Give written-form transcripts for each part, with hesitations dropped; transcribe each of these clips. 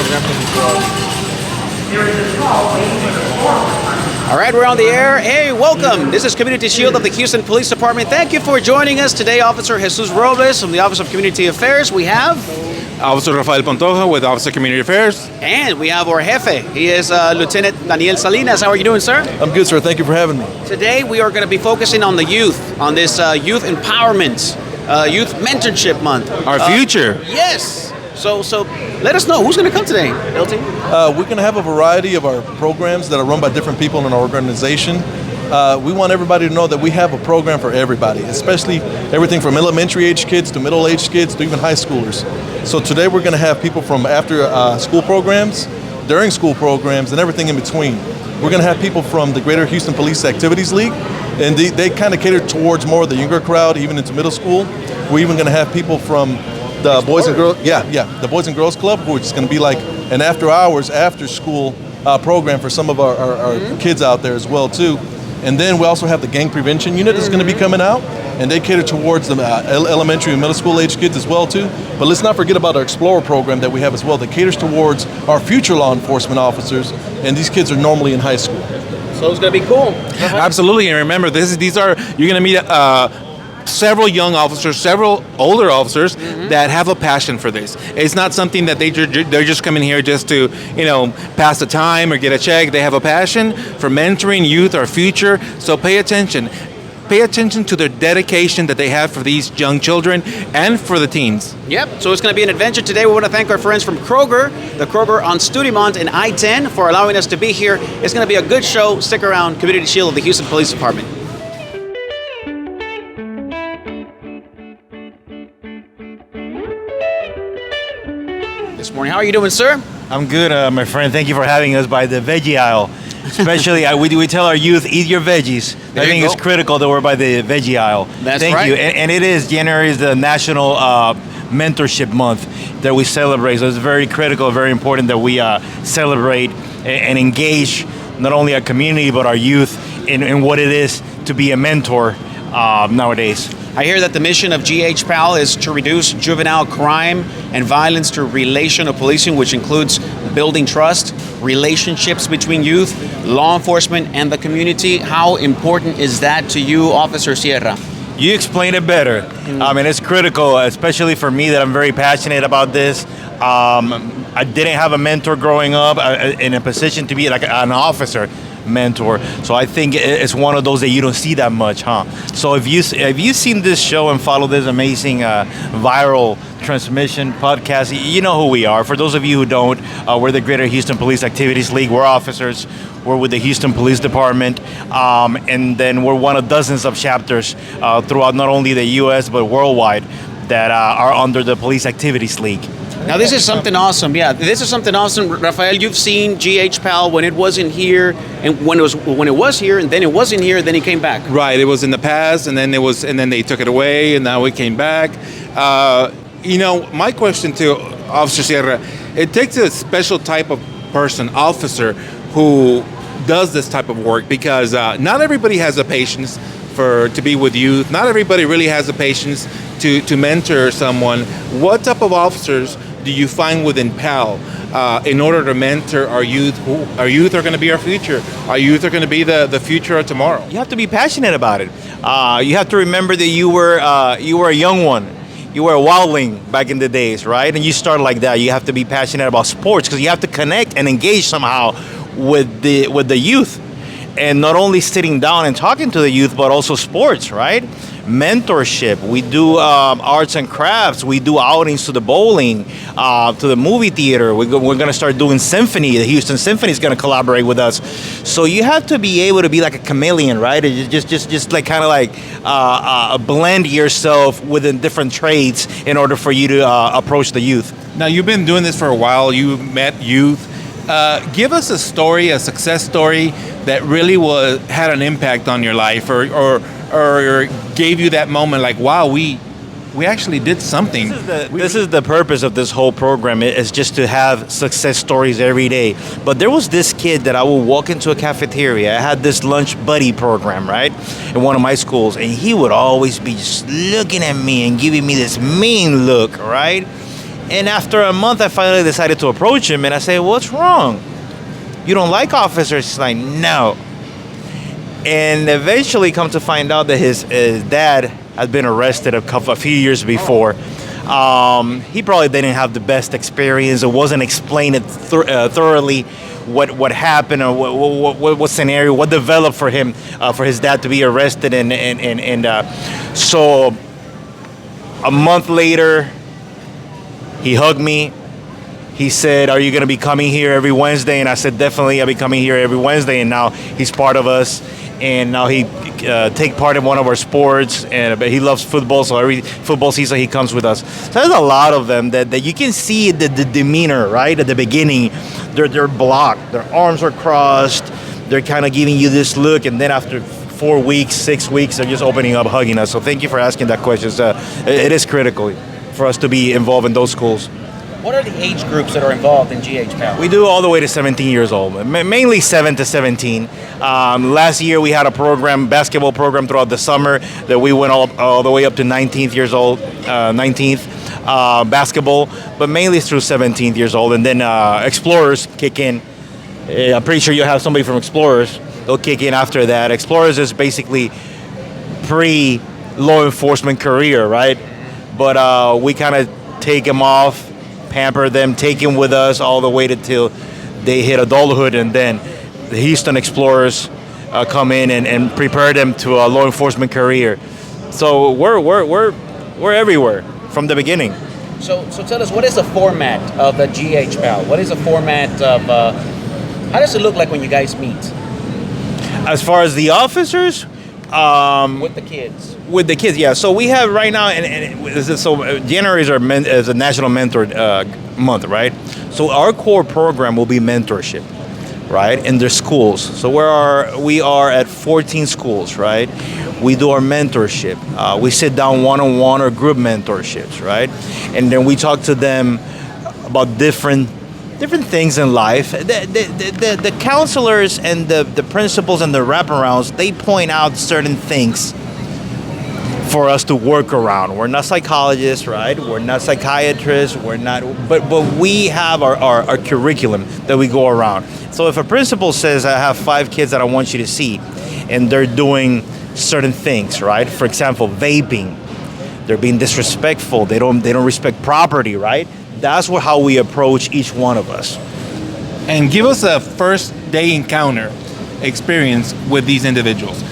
examples as well. All right, we're on the air. Hey, welcome. This is Community Shield of the Houston Police Department. Thank you for joining us today, Officer Jesus Robles from the Office of Community Affairs. We have... Officer Rafael Pantoja with Office of Community Affairs. And we have our jefe. He is Lieutenant Daniel Salinas. How are you doing, sir? I'm good, sir. Thank you for having me. Today, we are going to be focusing on the youth, on this youth empowerment, youth mentorship month. Our future. Yes. So let us know who's going to come today, LT. We're going to have a variety of our programs that are run by different people in our organization. We want everybody to know that we have a program for everybody, especially everything from elementary age kids to middle age kids to even high schoolers. So today we're going to have people from after school programs, during school programs, and everything in between. We're going to have people from the Greater Houston Police Activities League, and they kind of cater towards more of the younger crowd, even into middle school. We're even going to have people from the Boys and Girls, the Boys and Girls Club, which is going to be like an after hours, after school program for some of our kids out there as well too. And then we also have the gang prevention unit that's going to be coming out, and they cater towards the elementary and middle school age kids as well too. But let's not forget about our Explorer program that we have as well that caters towards our future law enforcement officers, and these kids are normally in high school. So it's going to be cool. Absolutely, and remember, you're going to meet several young officers, several older officers that have a passion for this. It's not something that they're just coming here just to, pass the time or get a check. They have a passion for mentoring youth, our future. So pay attention. Pay attention to their dedication that they have for these young children and for the teens. Yep, so it's going to be an adventure today. We want to thank our friends from Kroger, the Kroger on Studimont and I-10 for allowing us to be here. It's going to be a good show. Stick around. Community Shield of the Houston Police Department. This morning, how are you doing, sir? I'm good, my friend. Thank you for having us by the veggie aisle. Especially, we tell our youth, eat your veggies. I think it's critical that we're by the veggie aisle. Thank you. And it is, January is the National Mentorship Month that we celebrate. So it's very critical, very important that we celebrate and engage not only our community, but our youth in what it is to be a mentor nowadays. I hear that the mission of GHPAL is to reduce juvenile crime and violence through relational policing, which includes building trust, relationships between youth, law enforcement, and the community. How important is that to you, Officer Sierra? You explain it better. I mean, it's critical, especially for me that I'm very passionate about this. I didn't have a mentor growing up in a position to be like an officer mentor, so I think it's one of those that you don't see that much, huh? So if you've seen this show and follow this amazing viral transmission podcast, you know who we are. For those of you who don't, we're the Greater Houston Police Activities League. We're officers. We're with the Houston Police Department, and then we're one of dozens of chapters throughout not only the U.S. but worldwide that are under the Police Activities League. Now, this is something awesome. Yeah, this is something awesome. Rafael, you've seen GHPAL when it wasn't here, and when it was here, and then it wasn't here, then it came back. Right. It was in the past, and then they took it away, and now it came back. My question to Officer Sierra, it takes a special type of person, officer, who does this type of work, because not everybody has the patience to be with youth. Not everybody really has the patience to mentor someone. What type of officers do you find within PAL in order to mentor our youth? Our youth are going to be our future. Our youth are going to be the future of tomorrow. You have to be passionate about it. You have to remember that you were a young one. You were a wildling back in the days, right? And you started like that. You have to be passionate about sports because you have to connect and engage somehow with the youth. And not only sitting down and talking to the youth, but also sports, right? Mentorship. We do arts and crafts. We do outings to the bowling, to the movie theater. We're going to start doing symphony. The Houston Symphony is going to collaborate with us. So you have to be able to be like a chameleon, right? Just like kind of like blend yourself within different trades in order for you to approach the youth. Now, you've been doing this for a while. You met youth. Give us a story, a success story that really had an impact on your life, or gave you that moment like, wow, we actually did something. This is the purpose of this whole program, is just to have success stories every day. But there was this kid that I would walk into a cafeteria. I had this lunch buddy program, right, in one of my schools, and he would always be just looking at me and giving me this mean look, right? And after a month, I finally decided to approach him, and I said, "What's wrong? You don't like officers?" He's like, "No." And eventually come to find out that his dad had been arrested a few years before. He probably didn't have the best experience. It wasn't explained thoroughly what happened or what scenario, what developed for him, for his dad to be arrested. And so a month later, he hugged me. He said, "Are you going to be coming here every Wednesday?" And I said, "Definitely, I'll be coming here every Wednesday." And now he's part of us. And now he take part in one of our sports. And he loves football, so every football season he comes with us. So there's a lot of them that you can see the demeanor, right? At the beginning, they're blocked. Their arms are crossed. They're kind of giving you this look. And then after 4 weeks, 6 weeks, they're just opening up, hugging us. So thank you for asking that question. It is critical for us to be involved in those schools. What are the age groups that are involved in GH-PAL? We do all the way to 17 years old, mainly 7 to 17. Last year we had a basketball program throughout the summer that we went all the way up to 19th years old, 19th basketball, but mainly through 17th years old. And then Explorers kick in. I'm pretty sure you'll have somebody from Explorers. They'll kick in after that. Explorers is basically pre-law enforcement career, right? But we kind of take them off, pamper them, take them with us all the way till they hit adulthood, and then the Houston Explorers come in and prepare them to a law enforcement career. So we're everywhere from the beginning. So tell us, what is the format of the GH-PAL? What is the format of, how does it look like when you guys meet? As far as the officers, With the kids. With the kids, yeah. So we have right now, January is a National Mentor Month, right? So our core program will be mentorship, right, in their schools. So we are at 14 schools, right? We do our mentorship. We sit down one-on-one or group mentorships, right? And then we talk to them about different things in life. The counselors and the principals and the wraparounds, they point out certain things for us to work around. We're not psychologists, right? We're not psychiatrists. We're not, but we have our curriculum that we go around. So if a principal says, "I have 5 kids that I want you to see," and they're doing certain things, right? For example, vaping. They're being disrespectful. They don't respect property, right? That's how we approach each one of us. And give us a first day encounter experience with these individuals.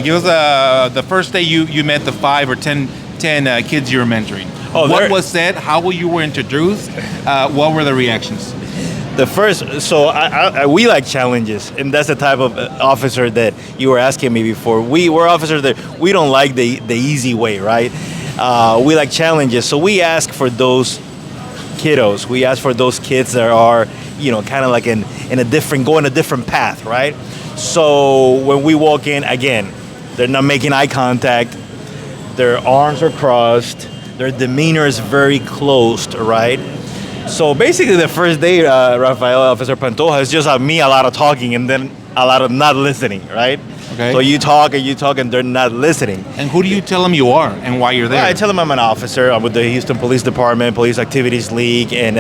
Give us the first day you met the 5 or 10 kids you were mentoring. What was said? How you were introduced? What were the reactions? We like challenges, and that's the type of officer that you were asking me before. We're officers that we don't like the easy way, right? We like challenges, so we ask for those kiddos. We ask for those kids that are, kind of like going a different path, right? So when we walk in, again, they're not making eye contact. Their arms are crossed. Their demeanor is very closed, right? So basically the first day, Rafael, Officer Pantoja, is just me a lot of talking and then a lot of not listening, right? Okay. So you talk and they're not listening. And who do you tell them you are and why you're there? I tell them I'm an officer. I'm with the Houston Police Department, Police Activities League, and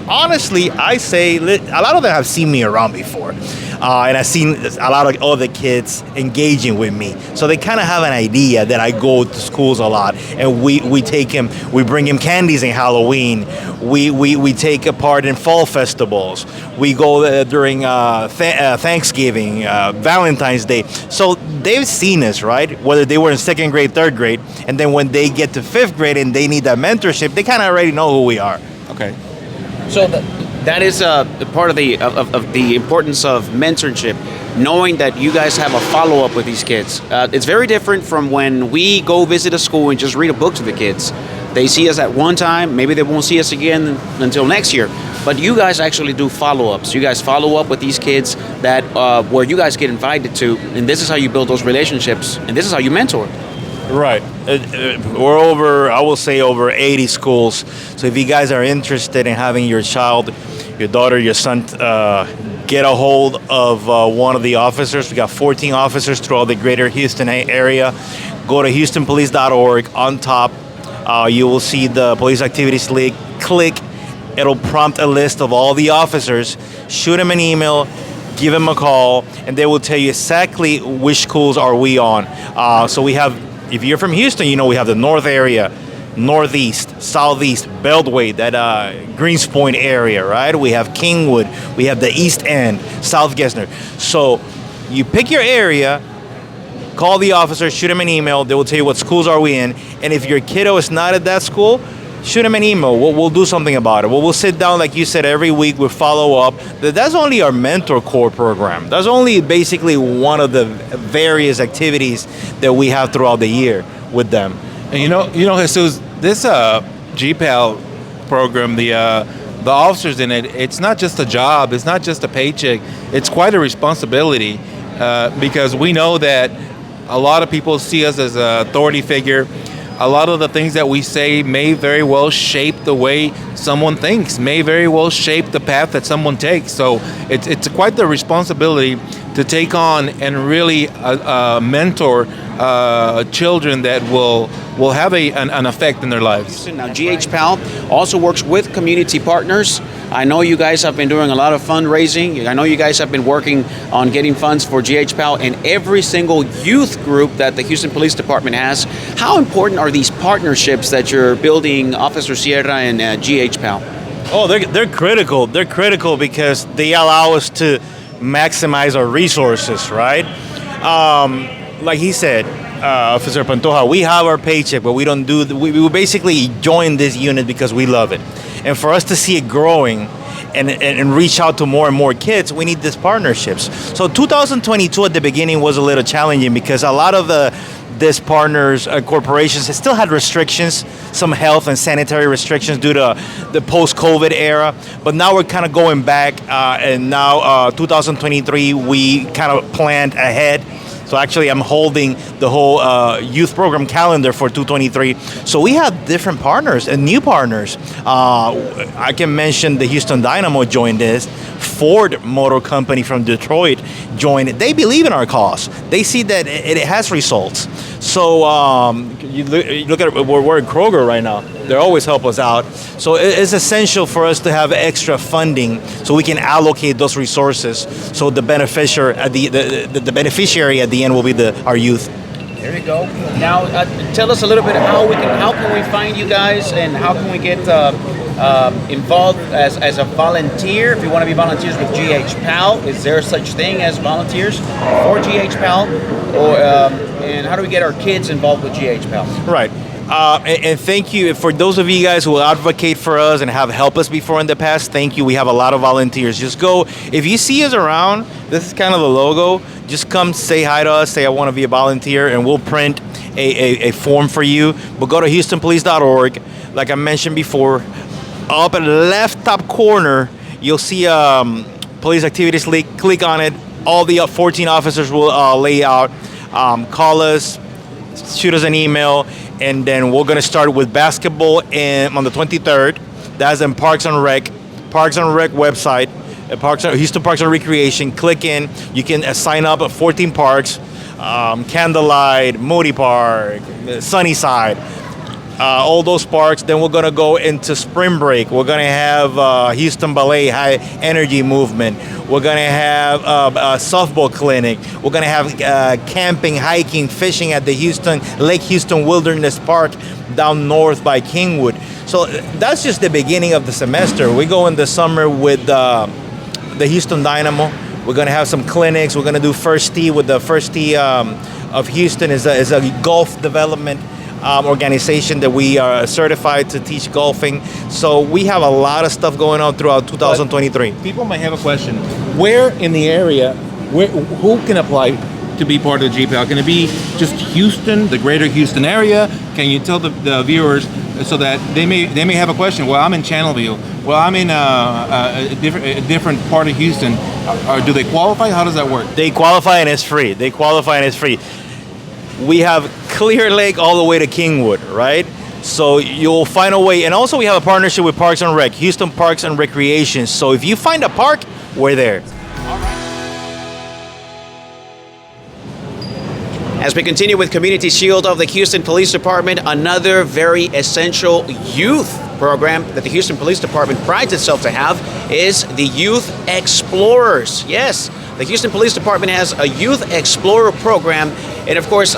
honestly, I say a lot of them have seen me around before, and I've seen a lot of other kids engaging with me, so they kind of have an idea that I go to schools a lot, and we bring him candies in Halloween. We take a part in fall festivals. We go during Thanksgiving, Valentine's Day. So they've seen us, right? Whether they were in 2nd grade, 3rd grade, and then when they get to 5th grade and they need that mentorship, they kind of already know who we are. Okay. So that is part of the importance of mentorship, knowing that you guys have a follow-up with these kids. It's very different from when we go visit a school and just read a book to the kids. They see us at one time, maybe they won't see us again until next year. But you guys actually do follow-ups. You guys follow up with these kids that where you guys get invited to, and this is how you build those relationships, and this is how you mentor. Right. We're over 80 schools. So if you guys are interested in having your child, your daughter, your son, get a hold of one of the officers. We got 14 officers throughout the greater Houston area. Go to HoustonPolice.org. On top, You will see the police activities league. Click. It'll prompt a list of all the officers. Shoot them an email. Give them a call, and they will tell you exactly which schools are we on. So we have, if you're from Houston, you know we have the North area, Northeast, Southeast, Beltway, that Greens Point area, right? We have Kingwood, we have the East End, South Gessner. So you pick your area, call the officer, shoot them an email. They will tell you what schools are we in, and if your kiddo is not at that school, shoot them an email. We'll do something about it. We'll sit down, like you said, every week. We'll follow up. That's only our mentor core program. That's only basically one of the various activities that we have throughout the year with them. And you know, Jesus, this GPAL program, the officers in it, it's not just a job. It's not just a paycheck. It's quite a responsibility because we know that a lot of people see us as an authority figure. A lot of the things that we say may very well shape the way someone thinks, may very well shape the path that someone takes. So it's quite the responsibility to take on and really mentor children that will have an effect in their lives. Now, GHPAL also works with community partners. I know you guys have been doing a lot of fundraising. I know you guys have been working on getting funds for GHPAL and every single youth group that the Houston Police Department has. How important are these partnerships that you're building, Officer Sierra and GHPAL? Oh, they're critical. They're critical because they allow us to maximize our resources, right? Like he said, Officer Pantoja, we have our paycheck, but we don't do. We basically join this unit because we love it, and for us to see it growing and reach out to more and more kids, we need these partnerships. So 2022 at the beginning was a little challenging because a lot of these partners, corporations, still had restrictions, some health and sanitary restrictions due to the post-COVID era. But now we're kind of going back, and now 2023, we kind of planned ahead. So actually, I'm holding the whole youth program calendar for 2023. So we have different partners and new partners. I can mention the Houston Dynamo joined this. Ford Motor Company from Detroit joined it. They believe in our cause. They see that it has results. So you look at it, we're in Kroger right now. They always help us out. So it's essential for us to have extra funding so we can allocate those resources. So the beneficiary at the beneficiary at the end will be our youth. There you go. Now, tell us a little bit how can we find you guys and how can we get involved as a volunteer? If you want to be volunteers with GHPAL, is there such thing as volunteers for GHPAL? Or and how do we get our kids involved with GHPAL? Right. And thank you for those of you guys who advocate for us and have helped us before in the past. Thank you. We have a lot of volunteers. Just go. If you see us around, this is kind of the logo. Just come say hi to us. Say I want to be a volunteer, and we'll print a form for you. But go to HoustonPolice.org. Like I mentioned before, up at the left top corner, you'll see Police Activities League. Click on it. All the 14 officers will lay out. Call us, shoot us an email, and then we're going to start with basketball on the 23rd. That's in Parks and Rec website, Houston Parks and Recreation. Click in. You can sign up at 14 parks, Candlelight, Moody Park, Sunnyside, all those parks. Then we're going to go into spring break. We're going to have Houston Ballet High Energy Movement. We're going to have a softball clinic. We're going to have camping, hiking, fishing at the Lake Houston Wilderness Park down north by Kingwood. So that's just the beginning of the semester. We go in the summer with the Houston Dynamo. We're going to have some clinics. We're going to do First Tee with the First Tee of Houston is a golf development organization that we are certified to teach golfing. So we have a lot of stuff going on throughout 2023. People might have a question. Where in the area, who can apply to be part of the GPAL? Can it be just Houston, the greater Houston area? Can you tell the viewers so that they may have a question? Well, I'm in Channelview. Well, I'm in a different part of Houston. Or do they qualify? How does that work? They qualify and it's free. We have Clear Lake all the way to Kingwood, right? So you'll find a way. And also we have a partnership with Parks and Rec, Houston Parks and Recreation. So if you find a park, we're there. As we continue with Community Shield of the Houston Police Department, another very essential youth program that the Houston Police Department prides itself to have is the Youth Explorers. Yes, the Houston Police Department has a Youth Explorer program, and of course,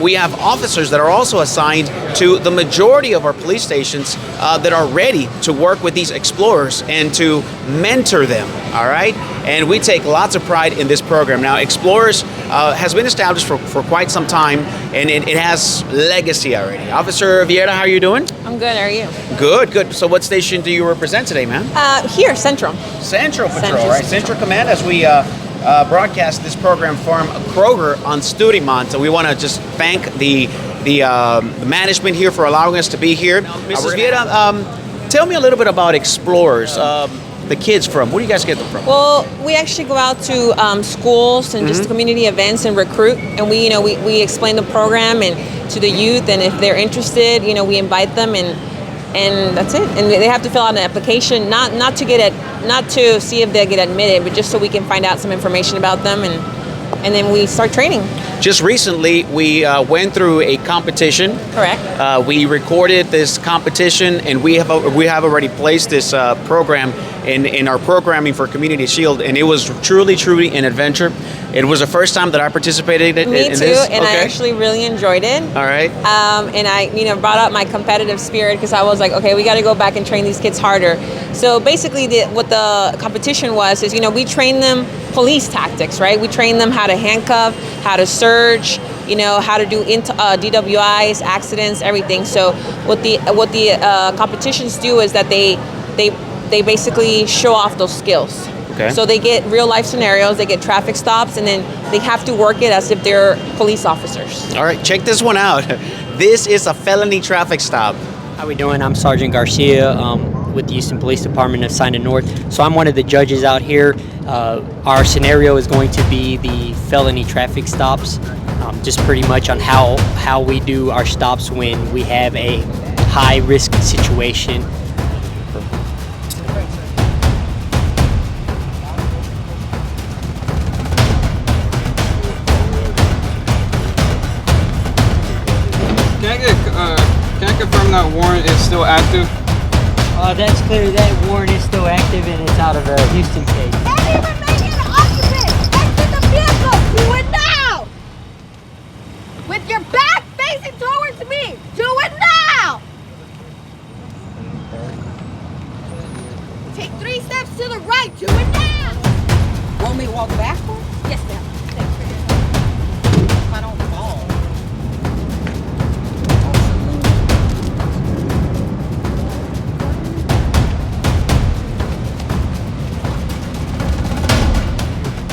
we have officers that are also assigned to the majority of our police stations that are ready to work with these explorers and to mentor them, all right? And we take lots of pride in this program. Now, Explorers has been established for quite some time, and it has legacy already. Officer Vieira, how are you doing? I'm good, how are you? Good, good. So what station do you represent today, ma'am? Here, Central. Central Patrol, Central. right? Central Command, as we broadcast this program from Kroger on Studimont. So we want to just thank the management here for allowing us to be here. Mrs. Vieira, tell me a little bit about Explorers. The kids from, where do you guys get them from? Well, we actually go out to schools and just community events and recruit, and we explain the program and to the youth, and if they're interested, we invite them, and that's it. And they have to fill out an application, not to see if they get admitted, but just so we can find out some information about them, and then we start training. Just recently, we went through a competition. Correct. We recorded this competition, and we have already placed this program in our programming for Community Shield, and it was truly an adventure. It was the first time that I participated in Me too, this. and I actually really enjoyed it. All right. And I, brought up my competitive spirit because I was like, okay, we got to go back and train these kids harder. So basically, what the competition was is, we train them police tactics, right? We train them how to handcuff, how to search, how to do DWIs, accidents, everything. So what the competitions do is that they basically show off those skills. Okay. So they get real life scenarios, they get traffic stops, and then they have to work it as if they're police officers. All right, check this one out. This is a felony traffic stop. How we doing? I'm Sergeant Garcia with the Houston Police Department of Sinai North. So I'm one of the judges out here. Our scenario is going to be the felony traffic stops, just pretty much on how we do our stops when we have a high risk situation. Can I confirm that warrant is still active? That's clear. That warrant is still active and it's out of a Houston case. Any remaining occupants, exit the vehicle. Do it now. With your back facing towards me. Do it now. Take 3 steps to the right. Do it now. Want me to walk backwards? Yes, ma'am. Thanks for your help. If I don't fall.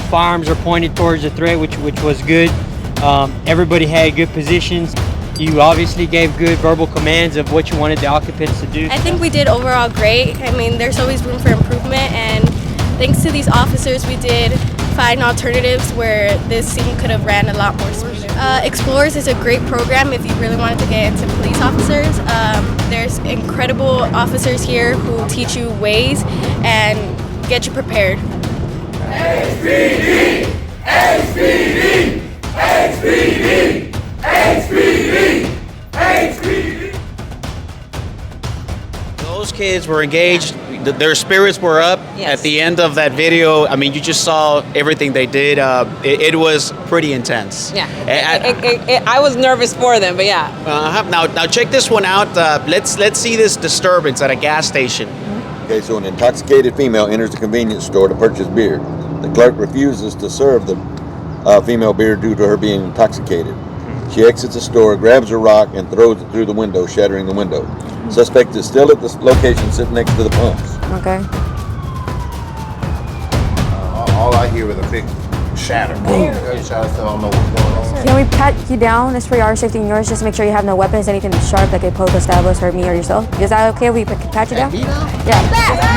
Firearms are pointed towards the threat, which was good. Everybody had good positions. You obviously gave good verbal commands of what you wanted the occupants to do. I think we did overall great. I mean, there's always room for improvement, and thanks to these officers, we did find alternatives where this scene could have ran a lot more smoother. Explorers is a great program if you really wanted to get into police officers. There's incredible officers here who teach you ways and get you prepared. HPD! HPD! HPD! HPD! HPD! Those kids were engaged. Their spirits were up. Yes. At the end of that video. I mean, you just saw everything they did. It was pretty intense. Yeah. I was nervous for them, but yeah. Now check this one out. Let's see this disturbance at a gas station. Okay, so an intoxicated female enters a convenience store to purchase beer. The clerk refuses to serve the female beer due to her being intoxicated. She exits the store, grabs a rock, and throws it through the window, shattering the window. Suspect is still at this location, sitting next to the pumps. Okay. All I hear is a big shatter. Boom. Gunshots, I don't know what's going on. Can we pat you down just for your safety and yours, just to make sure you have no weapons, anything sharp that could poke or stab us, hurt me or yourself? Is that okay if we pat you down? Yeah.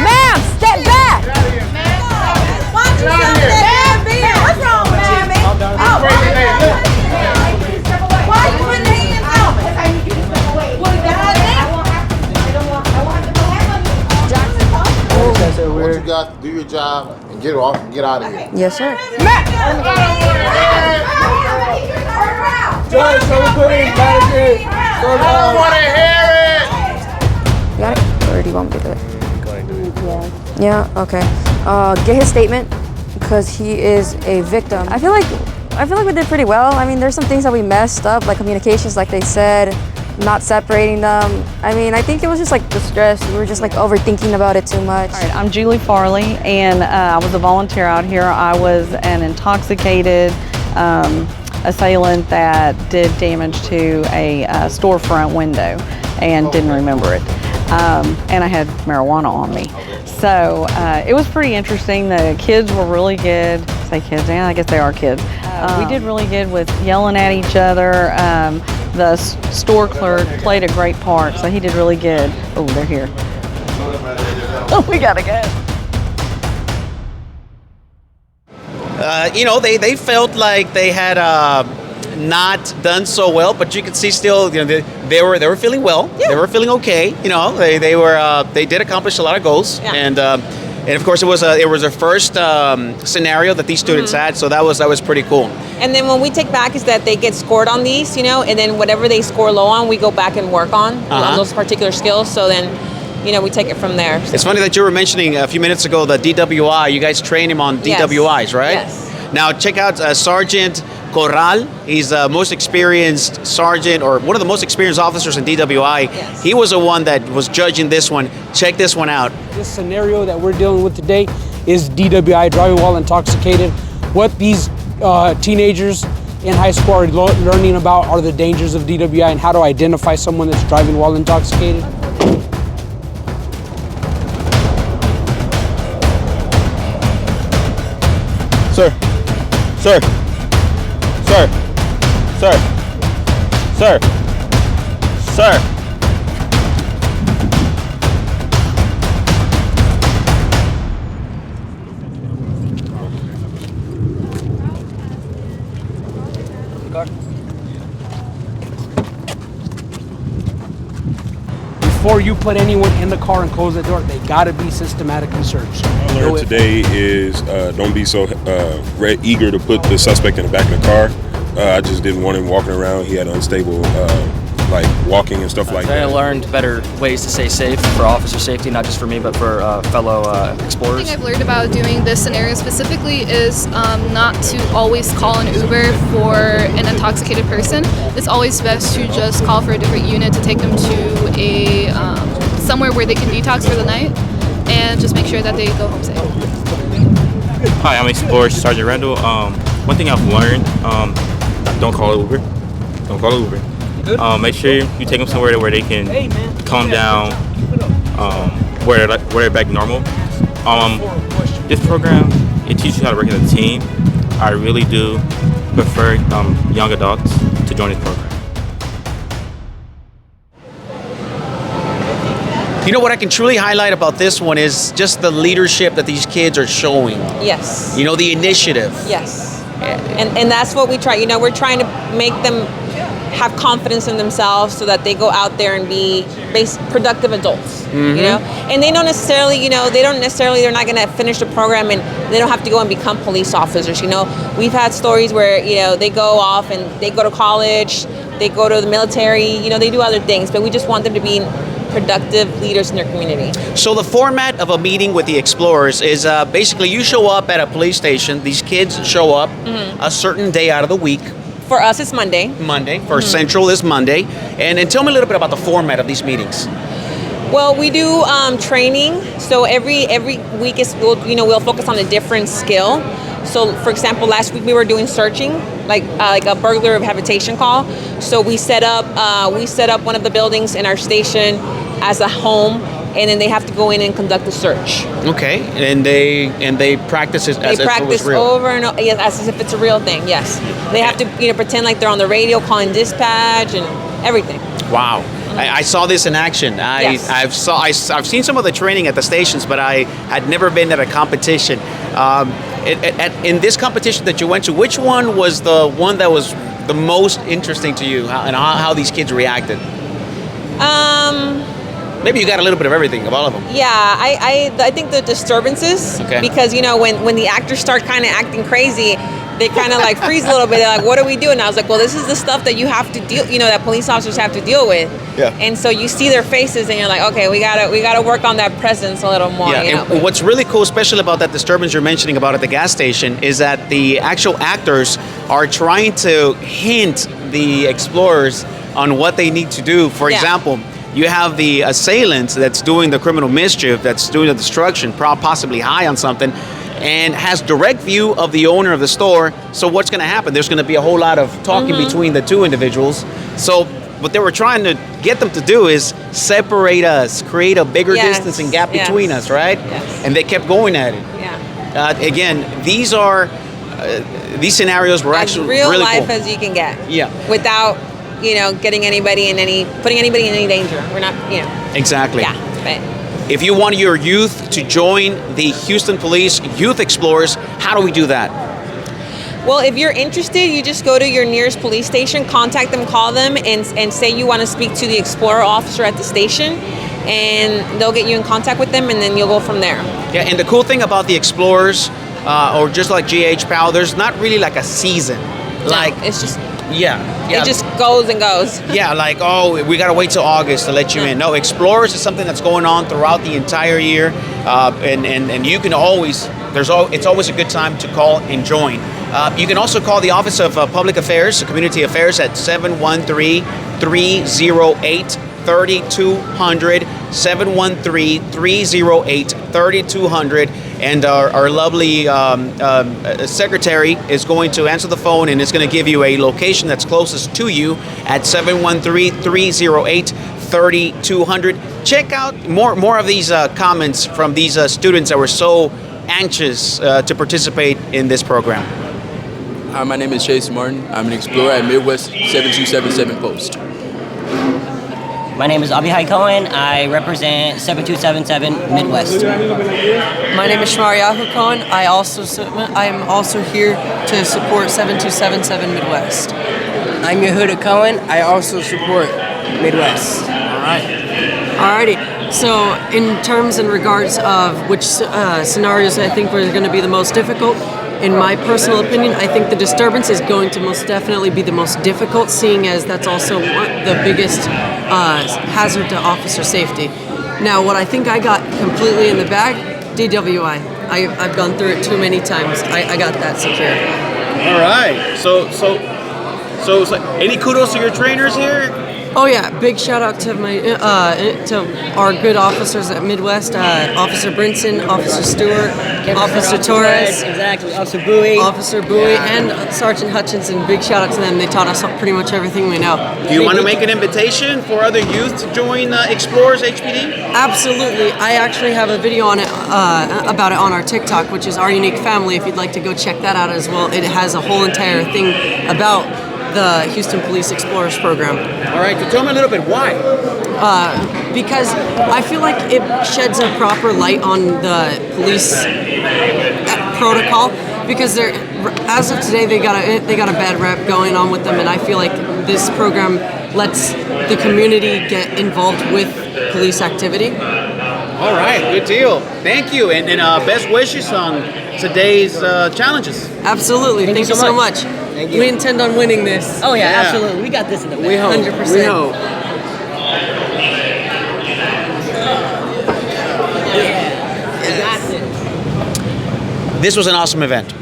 Ma'am, step back! Watch yourself, man. What's wrong, man? Why are you putting the hands out? Because I need you to step away. What is that? I won't have to go I want you guys to do your job and get off and get out of here. Yes, sir. Turn around. Judge, someone put in management. I don't want to hear it. You got it? Or do you want me to do it? Yeah, okay. Get his statement, because he is a victim. I feel like we did pretty well. I mean, there's some things that we messed up, like communications, like they said, not separating them. I mean, I think it was just like the stress. We were just like overthinking about it too much. All right, I'm Julie Farley, and I was a volunteer out here. I was an intoxicated assailant that did damage to a storefront window and didn't remember it. And I had marijuana on me. So it was pretty interesting. The kids were really good. Say kids, yeah, I guess they are kids. We did really good with yelling at each other. The store clerk played a great part, so he did really good. Oh, they're here. Oh, we gotta go. They felt like they had not done so well, but you could see still, they were feeling well. Yeah. They were feeling okay. They did accomplish a lot of goals, Yeah. and of course it was their first scenario that these students had, so that was pretty cool. And then when we take back is that they get scored on these, and then whatever they score low on, we go back and work on those particular skills. So then, we take it from there. So. It's funny that you were mentioning a few minutes ago the DWI. You guys train him on DWIs, right? Yes. Now check out Sergeant Corral. He's the most experienced sergeant, or one of the most experienced officers in DWI. Yes. He was the one that was judging this one. Check this one out. This scenario that we're dealing with today is DWI, driving while intoxicated. What these teenagers in high school are learning about are the dangers of DWI and how to identify someone that's driving while intoxicated. Sir, sir, sir, sir, sir, sir. Before you put anyone in the car and close the door, they gotta be systematically searched. What I learned today is don't be so eager to put the suspect in the back of the car. I just didn't want him walking around. He had unstable walking and stuff like that. I learned better ways to stay safe for officer safety, not just for me, but for fellow explorers. One thing I've learned about doing this scenario specifically is not to always call an Uber for an intoxicated person. It's always best to just call for a different unit to take them to a somewhere where they can detox for the night and just make sure that they go home safe. Hi, I'm Explorer Sergeant Randall. One thing I've learned, don't call Uber. Don't call Uber. Make sure you take them somewhere where they can calm down, where they're back normal. This program, it teaches you how to work as a team. I really do prefer young adults to join this program. What I can truly highlight about this one is just the leadership that these kids are showing. Yes. The initiative. Yes. And that's what we try. We're trying to make them have confidence in themselves so that they go out there and be productive adults. And they don't necessarily, they're not going to finish the program and they don't have to go and become police officers. We've had stories where, they go off and they go to college, they go to the military, they do other things, but we just want them to be productive leaders in their community. So the format of a meeting with the Explorers is basically you show up at a police station, these kids show up a certain day out of the week. For us, it's Monday. For Central is Monday. And tell me a little bit about the format of these meetings. Well, we do training. So every week we'll focus on a different skill. So, for example, last week we were doing searching, like a burglar habitation call. So we set up one of the buildings in our station as a home, and then they have to go in and conduct a search. Okay, and they practice it as if it was real. Over and over, yes, as if it's a real thing. Yes, they have to pretend like they're on the radio calling dispatch and everything. Wow. I saw this in action. Yes. I've seen some of the training at the stations, but I had never been at a competition. In this competition that you went to, which one was the one that was the most interesting to you, and how these kids reacted? Maybe you got a little bit of everything, of all of them. Yeah, I think the disturbances, because when the actors start kind of acting crazy, they kind of like freeze a little bit. They're like, what do we do? And I was like, well, this is the stuff that you have to deal, that police officers have to deal with. Yeah. And so you see their faces and you're like, okay, we gotta work on that presence a little more. Yeah, and what's really cool, especially about that disturbance you're mentioning about at the gas station, is that the actual actors are trying to hint the explorers on what they need to do. For example, you have the assailant that's doing the criminal mischief, that's doing the destruction, possibly high on something, and has direct view of the owner of the store. So what's going to happen? There's going to be a whole lot of talking between the two individuals. So what they were trying to get them to do is separate us, create a bigger distance and gap between us, right? Yes. And they kept going at it. Yeah. Again, these scenarios were actually real really life cool. as you can get. Yeah. Without, getting anybody putting anybody in any danger. We're not, Exactly. Yeah. But if you want your youth to join the Houston Police Youth Explorers, how do we do that? Well, if you're interested, you just go to your nearest police station, contact them, call them, and say you want to speak to the Explorer officer at the station, and they'll get you in contact with them, and then you'll go from there. Yeah, and the cool thing about the Explorers, or just like GH PAL, there's not really like a season. Like it's just it just goes and goes. Yeah, like we gotta wait till August to let you in. No, Explorers is something that's going on throughout the entire year, and you can always it's always a good time to call and join. You can also call the Office of Public Affairs, Community Affairs at 713-308-3200, 713-308-3200, and our lovely secretary is going to answer the phone and is going to give you a location that's closest to you at 713-308-3200. Check out more of these comments from these students that were so anxious to participate in this program. Hi, my name is Chase Martin. I'm an explorer at Midwest 7277 Post. My name is Abihai Cohen. I represent 7277 Midwest. My name is Shmariyahu Cohen. I am also here to support 7277 Midwest. I'm Yehuda Cohen. I also support Midwest. All right. Alrighty. So in terms and regards of which scenarios I think were going to be the most difficult, in my personal opinion, I think the disturbance is going to most definitely be the most difficult, seeing as that's also the biggest hazard to officer safety. Now, what I think I got completely in the bag, DWI. I've gone through it too many times. I got that secured. All right. So any kudos to your trainers here? Oh yeah, big shout out to to our good officers at Midwest, Officer Brinson, Officer Stewart, Officer Torres, exactly, Officer Bowie, and Sergeant Hutchinson. Big shout out to them. They taught us pretty much everything we know. Do you want to make an invitation for other youth to join Explorers HPD? Absolutely. I actually have a video on it about it on our TikTok, which is Our Unique Family. If you'd like to go check that out as well, it has a whole entire thing about the Houston Police Explorers program. All right, so tell me a little bit why. Because I feel like it sheds a proper light on the police protocol. Because as of today, they got a bad rep going on with them, and I feel like this program lets the community get involved with police activity. All right, good deal. Thank you, and best wishes on today's challenges. Absolutely, thank you so much. Thank you. We intend on winning this. Oh yeah, absolutely. We got this in the bag. We hope. 100%. We hope. This was an awesome event.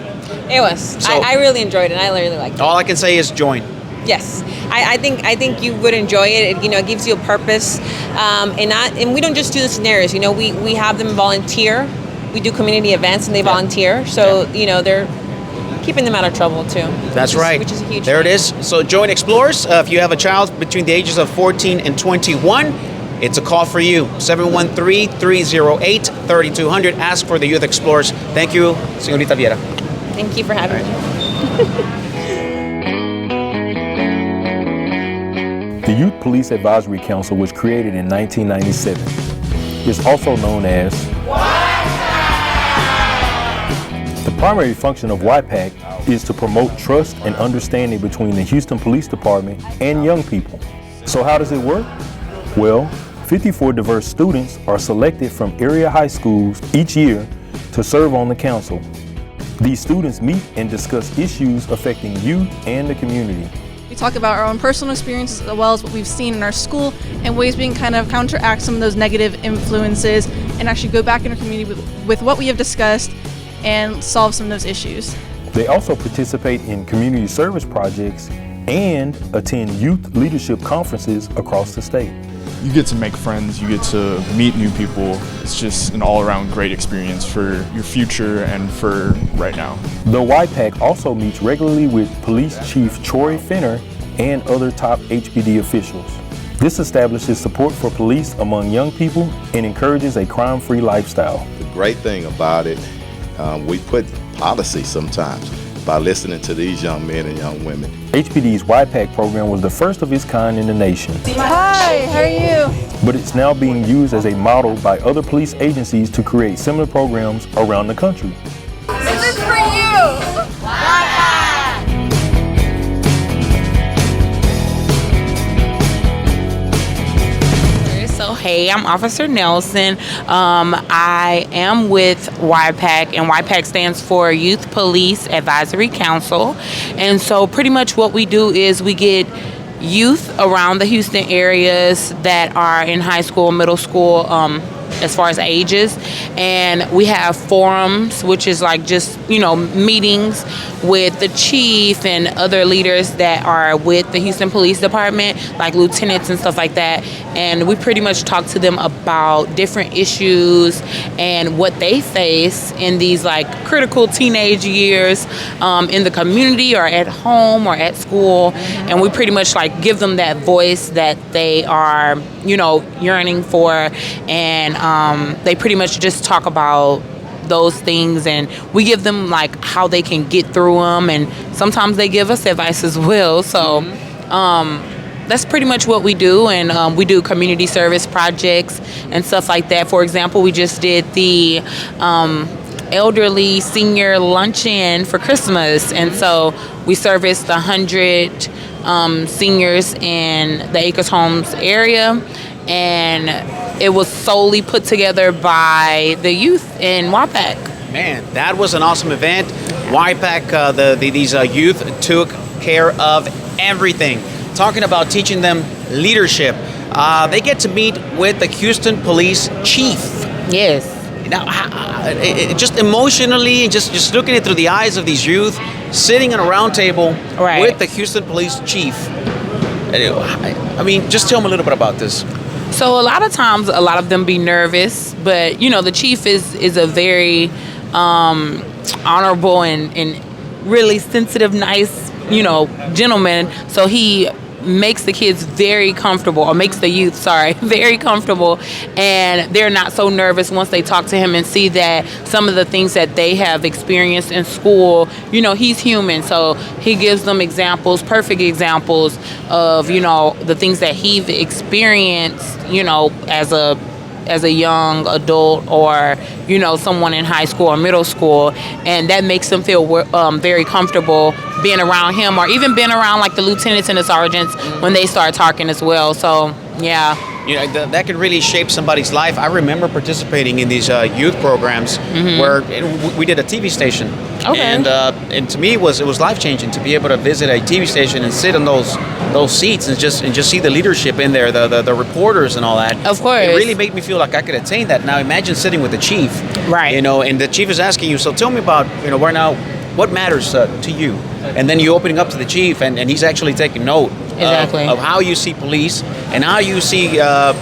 It was. So- I really enjoyed it. I really liked it. All I can say is join. Yes, I think you would enjoy it. It gives you a purpose, and we don't just do the scenarios. We have them volunteer. We do community events and they volunteer. So they're keeping them out of trouble too. That's right. Which is a huge. There it is. So join Explorers. If you have a child between the ages of 14 and 21, it's a call for you. 713-308-3200. Ask for the Youth Explorers. Thank you, Señorita Viera. Thank you for having me. The Youth Police Advisory Council was created in 1997. It's also known as the primary function of YPAC is to promote trust and understanding between the Houston Police Department and young people. So how does it work? Well, 54 diverse students are selected from area high schools each year to serve on the council. These students meet and discuss issues affecting youth and the community. We talk about our own personal experiences as well as what we've seen in our school and ways we can kind of counteract some of those negative influences and actually go back in our community with what we have discussed and solve some of those issues. They also participate in community service projects and attend youth leadership conferences across the state. You get to make friends, you get to meet new people. It's just an all-around great experience for your future and for right now. The YPAC also meets regularly with Police Chief Troy Finner and other top HPD officials. This establishes support for police among young people and encourages a crime-free lifestyle. The great thing about it, we put policy sometimes by listening to these young men and young women. HPD's YPAC program was the first of its kind in the nation. Hi, how are you? But it's now being used as a model by other police agencies to create similar programs around the country. This is for you! So hey, I'm Officer Nelson. I am with YPAC, and YPAC stands for Youth Police Advisory Council. And so pretty much what we do is we get youth around the Houston areas that are in high school, middle school, as far as ages, and we have forums, which is like just, you know, meetings with the chief and other leaders that are with the Houston Police Department, like lieutenants and stuff like that, and we pretty much talk to them about different issues and what they face in these like critical teenage years in the community or at home or at school, and we pretty much like give them that voice that they are, you know, yearning for, and they pretty much just talk about those things, and we give them like how they can get through them, and sometimes they give us advice as well. So that's pretty much what we do, and we do community service projects and stuff like that. For example, we just did the elderly senior luncheon for Christmas, and so we serviced 100 seniors in the Acres Homes area, and it was solely put together by the youth in YPAC. Man, that was an awesome event. YPAC, these youth took care of everything. Talking about teaching them leadership. They get to meet with the Houston Police Chief. Yes. Now, just emotionally, just looking it through the eyes of these youth, sitting at a round table with the Houston Police Chief. I mean, just tell them a little bit about this. So a lot of times, a lot of them be nervous, but you know, the chief is a very honorable and really sensitive, nice, you know, gentleman. So he makes the kids very comfortable, or makes the youth, very comfortable, and they're not so nervous once they talk to him and see that some of the things that they have experienced in school, you know, he's human, so he gives them examples, perfect examples of, you know, the things that he experienced, you know, as a young adult, or, you know, someone in high school or middle school, and that makes them feel very comfortable being around him, or even being around like the lieutenants and the sergeants when they start talking as well. So yeah, you know, that can really shape somebody's life. I remember participating in these youth programs where we did a TV station, and to me it was life changing to be able to visit a TV station and sit on those seats and just see the leadership in there, the reporters and all that. Of course, it really made me feel like I could attain that. Now imagine sitting with the chief, right? You know, and the chief is asking you, so tell me about, you know, right now, what matters to you, and then you opening up to the chief, and he's actually taking note of how you see police and how you see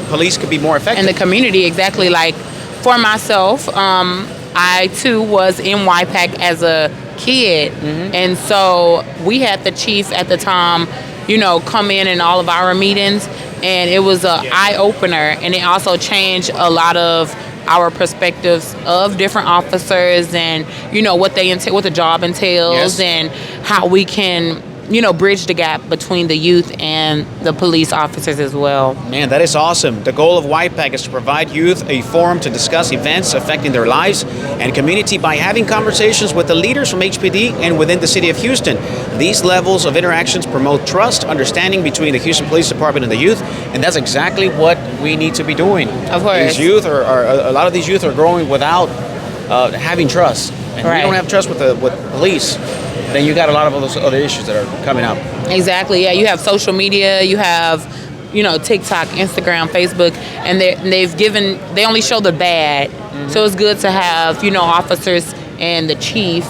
police could be more effective in the community. Exactly. Like for myself, I too was in YPAC as a kid, and so we had the chief at the time, you know, come in all of our meetings, and it was an eye-opener, and it also changed a lot of our perspectives of different officers, and you know what the job entails, and how we can, you know, bridge the gap between the youth and the police officers as well. Man, that is awesome. The goal of YPAC is to provide youth a forum to discuss events affecting their lives and community by having conversations with the leaders from HPD and within the city of Houston. These levels of interactions promote trust, understanding between the Houston Police Department and the youth, and that's exactly what we need to be doing. Of course. These youth a lot of these youth are growing without having trust. And Right. you don't have trust with police, then you got a lot of those other issues that are coming up. Exactly. Yeah, you have social media, you have, TikTok, Instagram, Facebook, and they only show the bad. So it's good to have, officers and the chief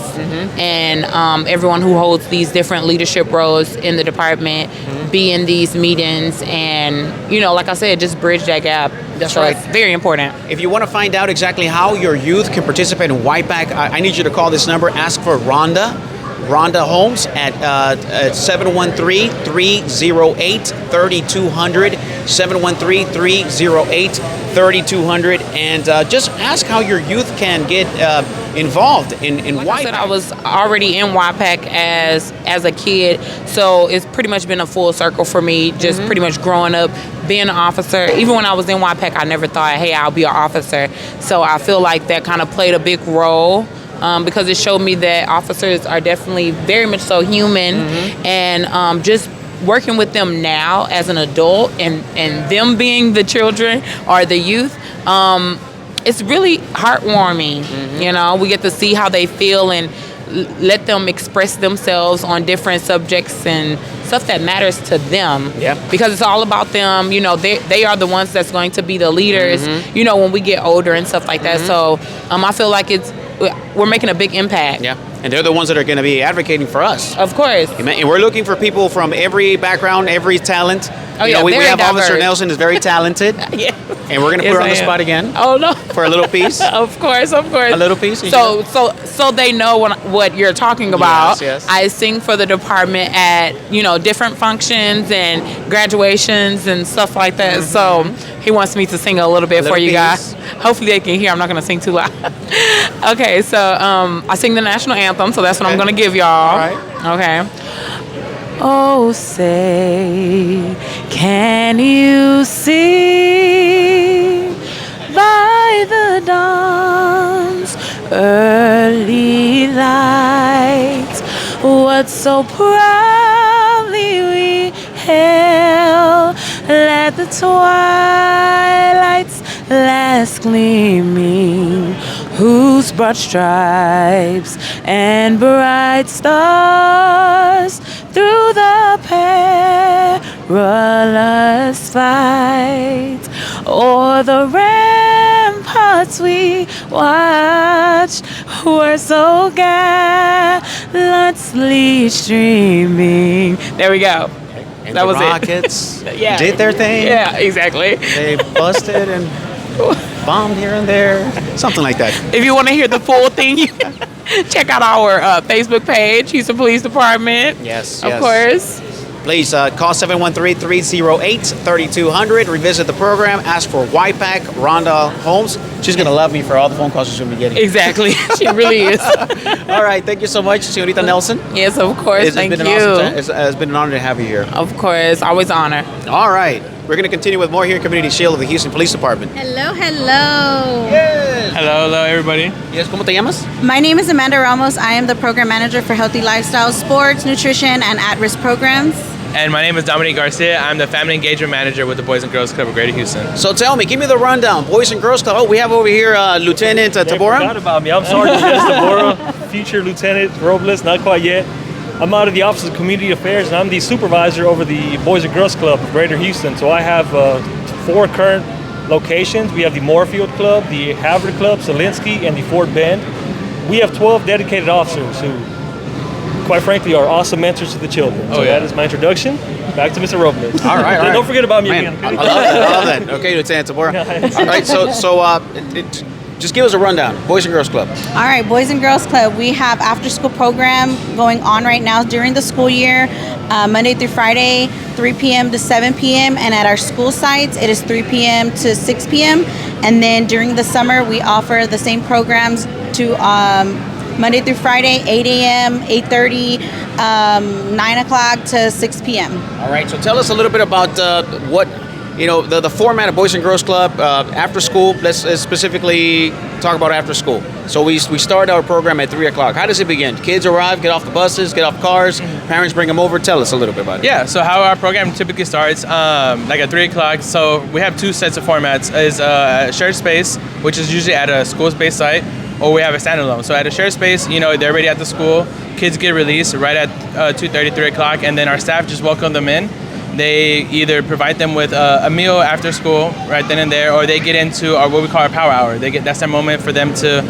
and everyone who holds these different leadership roles in the department be in these meetings and, like I said, just bridge that gap. That's so right. It's very important. If you want to find out exactly how your youth can participate in YPAC, I need you to call this number. Ask for Rhonda Holmes at 713-308-3200, 713-308-3200, and just ask how your youth can get involved in Like YPAC. I said, I was already in YPAC as a kid, so it's pretty much been a full circle for me, just pretty much growing up, being an officer. Even when I was in YPAC, I never thought, hey, I'll be an officer. So I feel like that kind of played a big role. Because it showed me that officers are definitely very much so human, and just working with them now as an adult and them being the children or the youth, it's really heartwarming. We get to see how they feel and let them express themselves on different subjects and stuff that matters to them. Because it's all about them. They are the ones that's going to be the leaders, when we get older and stuff like that. So I feel like we're making a big impact. Yeah, and they're the ones that are going to be advocating for us. Of course. And we're looking for people from every background, every talent. We have Officer diverse. Nelson is very talented. Yeah. And we're going to put her on the spot again. Oh no. For a little piece. Of course. A little piece. So they know what you're talking about. Yes. I sing for the department at different functions and graduations and stuff like that. So he wants me to sing a little bit for you guys. Hopefully they can hear. I'm not going to sing too loud. Okay, so I sing the national anthem, so that's what I'm going to give y'all. All right. Okay. Oh, say, can you see by the dawn's early light what so proudly we hailed? Let the twilight's last gleaming, whose broad stripes and bright stars through the perilous fight o'er the ramparts we watched were so gallantly streaming. There we go. And that the was Rockets Yeah. did their thing. Yeah, exactly. They busted and bombed here and there. Something like that. If you want to hear the full thing, you can check out our Facebook page, Houston Police Department. Yes. Of course. Please call 713-308-3200. Revisit the program. Ask for YPAC, Rhonda Holmes. She's going to love me for all the phone calls she's going to be getting. Exactly. She really is. All right. Thank you so much, Señorita Nelson. Yes, of course. Thank you. It's been an honor to have you here. Of course. Always an honor. All right. We're going to continue with more here in Community Shield of the Houston Police Department. Hello, hello. Yes. Hello, everybody. Yes, ¿cómo te llamas? My name is Amanda Ramos. I am the program manager for Healthy Lifestyle, Sports, Nutrition, and At-Risk Programs. And my name is Dominique Garcia. I'm the Family Engagement Manager with the Boys and Girls Club of Greater Houston. So tell me, give me the rundown. Boys and Girls Club. Oh, we have over here Lieutenant Tabora. Forgot about me. I'm Sergeant Dennis Tabora, future Lieutenant Robles, not quite yet. I'm out of the Office of Community Affairs, and I'm the supervisor over the Boys and Girls Club of Greater Houston. So I have 4 current locations. We have the Moorfield Club, the Havre Club, Zelinsky, and the Fort Bend. We have 12 dedicated officers who, quite frankly, are awesome mentors to the children. So that is my introduction. Back to Mr. Robles. All right. Don't forget about me Man, again. I love that. Okay, Lieutenant Tabora. All right, so just give us a rundown. Boys and Girls Club. All right, Boys and Girls Club. We have after-school program going on right now during the school year, Monday through Friday, 3 p.m. to 7 p.m. And at our school sites, it is 3 p.m. to 6 p.m. And then during the summer, we offer the same programs to Monday through Friday, 8 a.m., 8:30, 9 o'clock to 6 p.m. All right, so tell us a little bit about what, the format of Boys and Girls Club after school. Let's specifically talk about after school. So we start our program at 3 o'clock. How does it begin? Kids arrive, get off the buses, get off cars, parents bring them over. Tell us a little bit about it. Yeah, so how our program typically starts, like at 3 o'clock. So we have 2 sets of formats. Is a shared space, which is usually at a school-based site, or we have a standalone. So at a shared space, they're already at the school. Kids get released right at 2:30, 3 o'clock, and then our staff just welcome them in. They either provide them with a meal after school right then and there, or they get into what we call our power hour. That's their moment for them to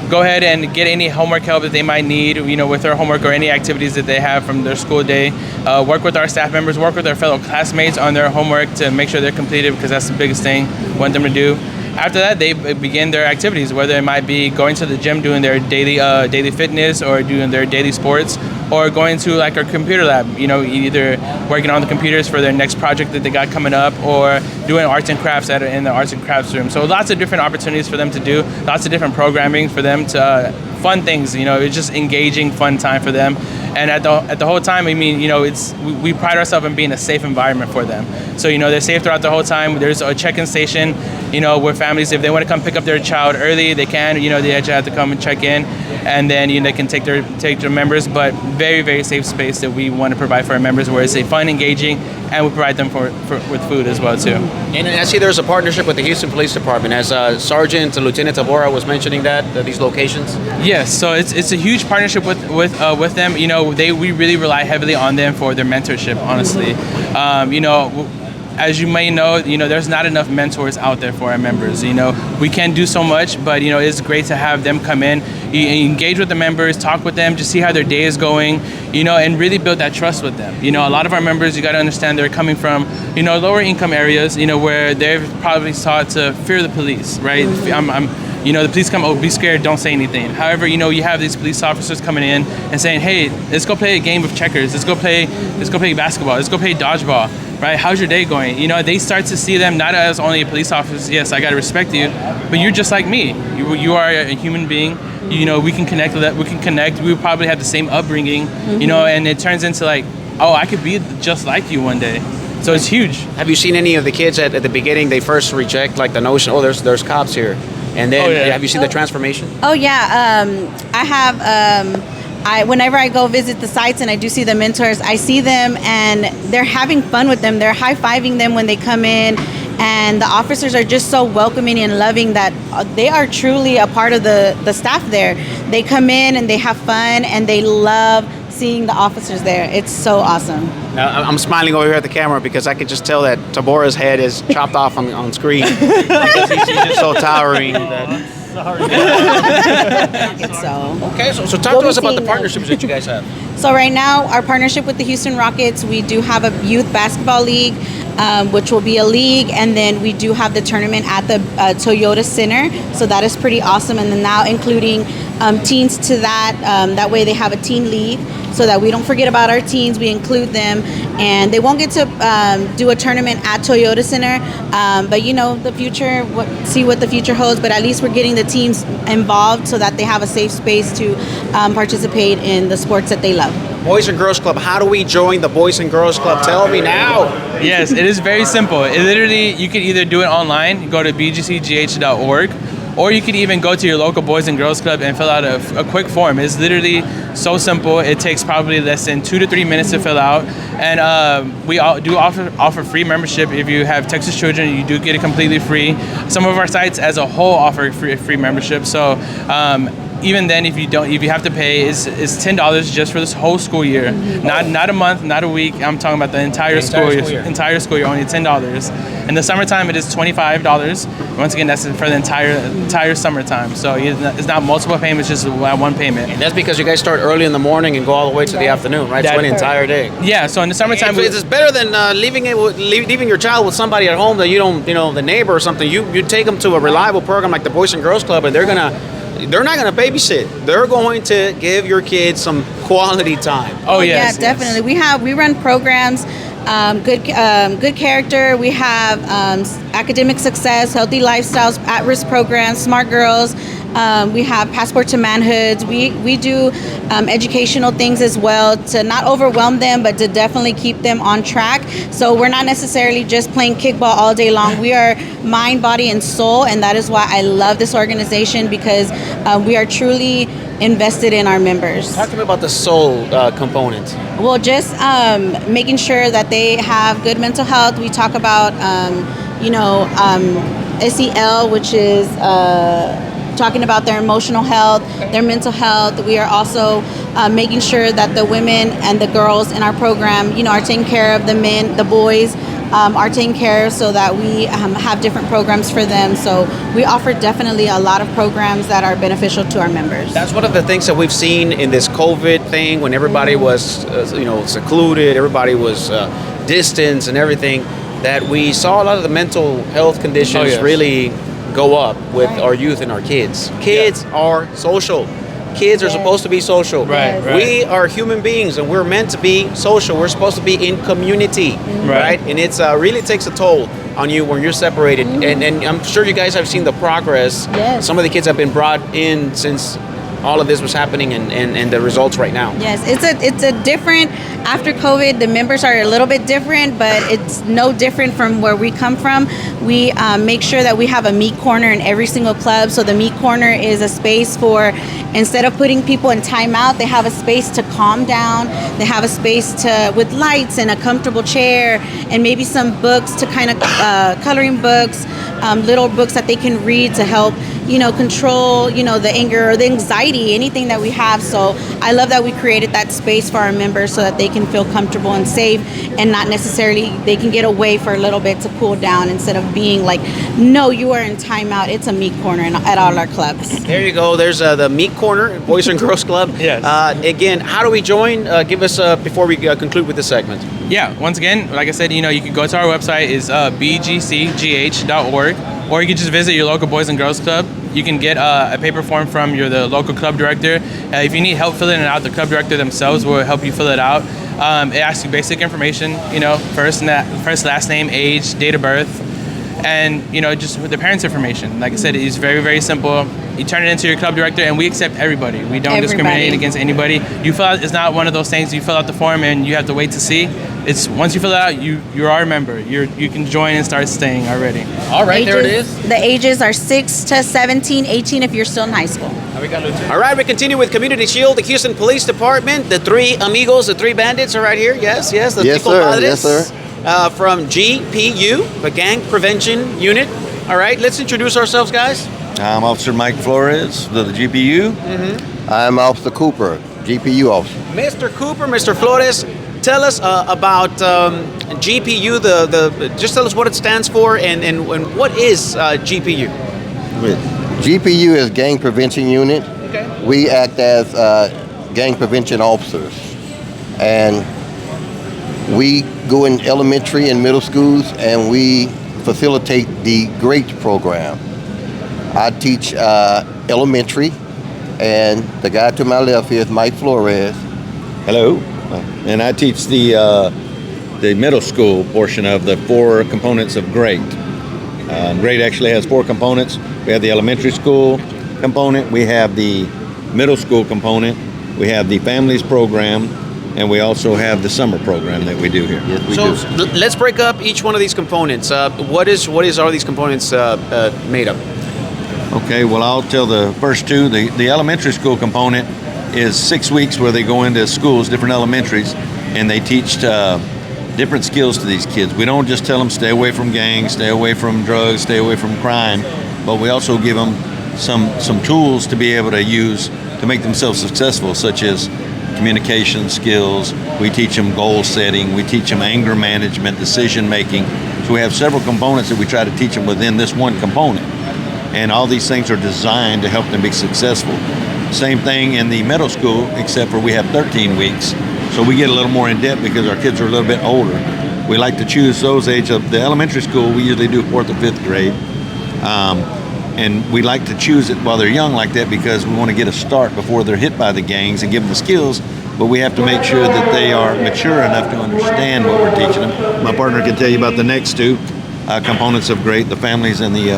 go ahead and get any homework help that they might need, with their homework or any activities that they have from their school day. Work with our staff members, work with their fellow classmates on their homework to make sure they're completed, because that's the biggest thing we want them to do. After that, they begin their activities, whether it might be going to the gym, doing their daily fitness, or doing their daily sports, or going to like our computer lab, either working on the computers for their next project that they got coming up, or doing arts and crafts in the arts and crafts room. So lots of different opportunities for them to do, lots of different programming for them to fun things. It's just engaging, fun time for them. And at the whole time, we pride ourselves in being a safe environment for them. So they're safe throughout the whole time. There's a check-in station, where families, if they want to come pick up their child early, they can. They just have to come and check in, and then they can take their members. But very, very safe space that we want to provide for our members, where it's a fun, engaging, and we provide them with food as well too. And I see there's a partnership with the Houston Police Department, as Sergeant Lieutenant Tabora was mentioning these locations. Yes, so it's a huge partnership with them. We really rely heavily on them for their mentorship. Honestly, as you may know, there's not enough mentors out there for our members. We can do so much, but it's great to have them come in, engage with the members, talk with them, just see how their day is going, and really build that trust with them. A lot of our members, you got to understand, they're coming from, lower income areas, where they're probably taught to fear the police, right? The police come, be scared, don't say anything. However, you have these police officers coming in and saying, hey, let's go play a game of checkers. Let's go play basketball. Let's go play dodgeball, right? How's your day going? They start to see them not as only a police officer. Yes, I got to respect you, but you're just like me. You are a human being. We can connect with that. We can connect. We probably have the same upbringing, and it turns into like, oh, I could be just like you one day. So it's huge. Have you seen any of the kids at the beginning, they first reject like the notion, oh, there's cops here. And then have you seen the transformation? Oh yeah, I have. Whenever I go visit the sites and I do see the mentors, I see them and they're having fun with them. They're high-fiving them when they come in, and the officers are just so welcoming and loving that they are truly a part of the staff there. They come in and they have fun and they love seeing the officers there. It's so awesome. Now, I'm smiling over here at the camera because I can just tell that Tabora's head is chopped off on screen because he's just so towering. Okay, so talk to us about the partnerships that you guys have. So right now, our partnership with the Houston Rockets, we do have a youth basketball league, which will be a league, and then we do have the tournament at the Toyota Center. So that is pretty awesome, and then now including teens to that. That way they have a teen league, so that we don't forget about our teens. We include them, and they won't get to do a tournament at Toyota Center, but the future, see what the future holds. But at least we're getting the teams involved so that they have a safe space to participate in the sports that they love. Boys and Girls Club, how do we join the Boys and Girls Club? Tell me now. Yes, it is very simple. It literally, you can either do it online, go to bgcgh.org, or you could even go to your local Boys and Girls Club and fill out a quick form. It's literally so simple. It takes probably less than 2 to 3 minutes to fill out. And we do offer free membership. If you have Texas children, you do get it completely free. Some of our sites as a whole offer free membership. So even then, if you have to pay, it's $10 just for this whole school year. Not a month, not a week. I'm talking about the entire school year. Entire school year, only $10. In the summertime, it is $25. Once again, that's for the entire summertime. So it's not multiple payments, just one payment. And that's because you guys start early in the morning and go all the way to the afternoon, right? So an entire day. Yeah. So in the summertime, it's better than leaving your child with somebody at home that you don't, the neighbor or something. You take them to a reliable program like the Boys and Girls Club, and they're not going to babysit. They're going to give your kids some quality time. Oh yes. Yeah, definitely. We run programs, good character. We have academic success, healthy lifestyles, at-risk programs, smart girls. We have passport to manhoods. We do educational things as well to not overwhelm them, but to definitely keep them on track. So we're not necessarily just playing kickball all day long. We are mind, body, and soul, and that is why I love this organization, because we are truly invested in our members. Talk to me about the soul component. Well, just making sure that they have good mental health. We talk about, SEL, which is talking about their emotional health, their mental health. We are also making sure that the women and the girls in our program, are taking care of. The men, the boys are taken care of, so that we have different programs for them. So we offer definitely a lot of programs that are beneficial to our members. That's one of the things that we've seen in this COVID thing, when everybody was, secluded, everybody was distanced and everything, that we saw a lot of the mental health conditions really go up with our youth and our kids. Kids are social. Kids are supposed to be social. Right. We are human beings, and we're meant to be social. We're supposed to be in community, right? And it's really takes a toll on you when you're separated. And I'm sure you guys have seen the progress. Yes. Some of the kids have been brought in since all of this was happening, and the results right now. Yes, it's a different, after COVID, the members are a little bit different, but it's no different from where we come from. We make sure that we have a meet corner in every single club. So the meet corner is a space for, instead of putting people in timeout, they have a space to calm down. They have a space with lights and a comfortable chair, and maybe some books to kind of coloring books, little books that they can read to help control, the anger or the anxiety, anything that we have. So I love that we created that space for our members so that they can feel comfortable and safe, and not necessarily, they can get away for a little bit to cool down, instead of being like, no, you are in timeout. It's a meet corner at all our clubs. There you go. There's the meet corner, Boys and Girls Club. Yes. Again, how do we join? Give us, before we conclude with this segment. Yeah, once again, like I said, you can go to our website, is bgcgh.org, or you can just visit your local Boys and Girls Club. You can get a paper form from the local club director. If you need help filling it out, the club director themselves will help you fill it out. It asks you basic information, first, last name, age, date of birth, and just with the parents' information. Like I said, it's very, very simple. You turn it into your club director, and we accept everybody. We don't discriminate against anybody. You fill out, it's not one of those things you fill out the form and you have to wait to see. It's once you fill it out, you're our member. You can join and start staying already. All right, there it is. The ages are 6 to 17, 18 if you're still in high school. All right, we continue with Community Shield, the Houston Police Department. The three amigos, the three bandits are right here. Yes. The Yes, Tico sir. Padres, Yes, sir. From GPU, the Gang Prevention Unit. All right, let's introduce ourselves, guys. I'm Officer Mike Flores, the GPU. I'm Officer Cooper, GPU officer. Mr. Cooper, Mr. Flores, tell us about GPU. Just tell us what it stands for, and what is GPU. GPU is Gang Prevention Unit. Okay. We act as gang prevention officers, and we go in elementary and middle schools, and we facilitate the GREAT program. I teach elementary, and the guy to my left here is Mike Flores. Hello, and I teach the middle school portion of the 4 components of GREAT. GREAT actually has 4 components. We have the elementary school component, we have the middle school component, we have the families program, and we also have the summer program that we do here. Yes, we So do. let's break up each one of these components. What are these components made of? Okay, well, I'll tell the first 2. The elementary school component is 6 weeks where they go into schools, different elementaries, and they teach different skills to these kids. We don't just tell them stay away from gangs, stay away from drugs, stay away from crime, but we also give them some tools to be able to use to make themselves successful, such as communication skills. We teach them goal setting. We teach them anger management, decision making. So we have several components that we try to teach them within this one component. And all these things are designed to help them be successful. Same thing in the middle school, except for we have 13 weeks. So we get a little more in depth because our kids are a little bit older. We like to choose those age of the elementary school. We usually do 4th or 5th grade. And we like to choose it while they're young like that because we want to get a start before they're hit by the gangs and give them the skills, but we have to make sure that they are mature enough to understand what we're teaching them. My partner can tell you about the next 2 components of GREAT, the families and the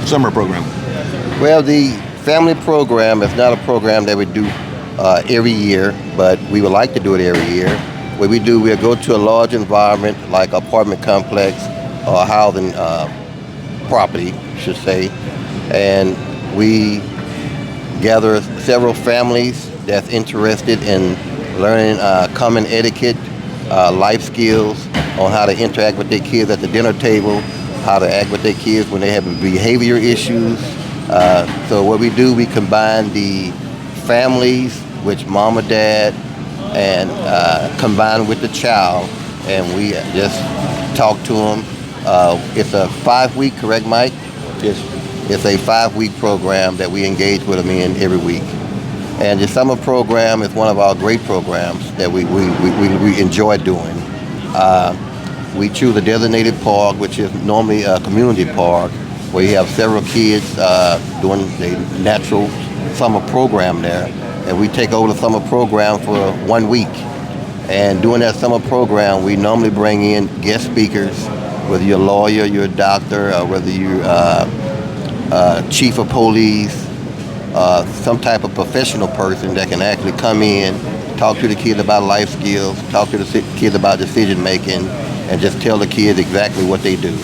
summer program. Well, the family program is not a program that we do every year, but we would like to do it every year. What we do, we'll go to a large environment like apartment complex or housing property, I should say, and we gather several families that's interested in learning common etiquette, life skills on how to interact with their kids at the dinner table, how to act with their kids when they have behavior issues. So what we do, we combine the families, which mom or dad, and combine with the child, and we just talk to them. It's a 5-week, correct, Mike? Yes. It's a 5-week program that we engage with them in every week. And the summer program is one of our great programs that we enjoy doing. We choose a designated park, which is normally a community park, where you have several kids doing the natural summer program there. And we take over the summer program for 1 week. And during that summer program, we normally bring in guest speakers, whether you're a lawyer, you're a doctor, or whether you're chief of police, some type of professional person that can actually come in, talk to the kids about life skills, talk to the kids about decision making, and just tell the kids exactly what they do.